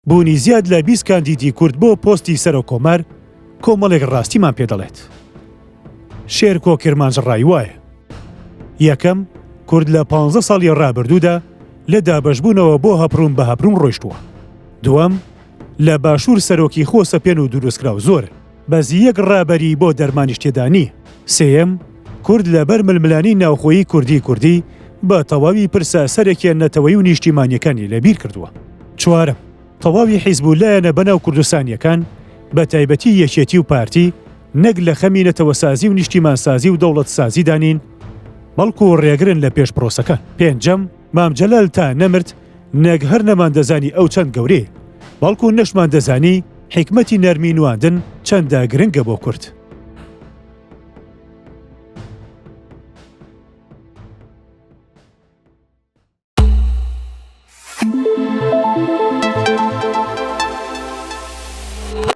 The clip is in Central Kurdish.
بوونی زیاد لە 20 کاندیدی کورد بۆ پۆستی سەرۆکۆمەر کۆمەڵێک ڕاستیمان پێ دەڵێت. شێرکۆ کرمانج ڕای وایە. یەکەم، کورد لە 15 ساڵی ڕابردوودا لە دابەشبوونەوە بۆ هەپڕون بە هەپڕون ڕۆیشتووە. دووەم، لە باشوور سەرۆکی خۆ سەپێن و دروستکراو زۆر، بەس یەک ڕابەری بۆ دەرمانیش تێدا نییە. سێیەم، کورد لەبەر ململانی ناوخۆیی کوردی بە تەواوی پرسە سەرێکیان نەتەوەی و نیشتیمانیەکانی لەبیر کردووە. چوارم، تەواوی حیزبولایەنە بەناو کوردستانیەکان بە تایبەتی یەکێتی و پارتی نەک لە خەمی نەتەوەسازی و نیشتیمانسازی و دەوڵەت سازی دانین، بەڵکو ڕێگرن لە پێش پرۆسەکان. پێنجەم، مام جەلال تا نەمرد نەک هەر نەماندەزانی ئەو چەند گەورەیە، بەڵکو نەشمان دەزانی حکمەتی نەرمی نواندن چەندە گرنگە بۆ کورد.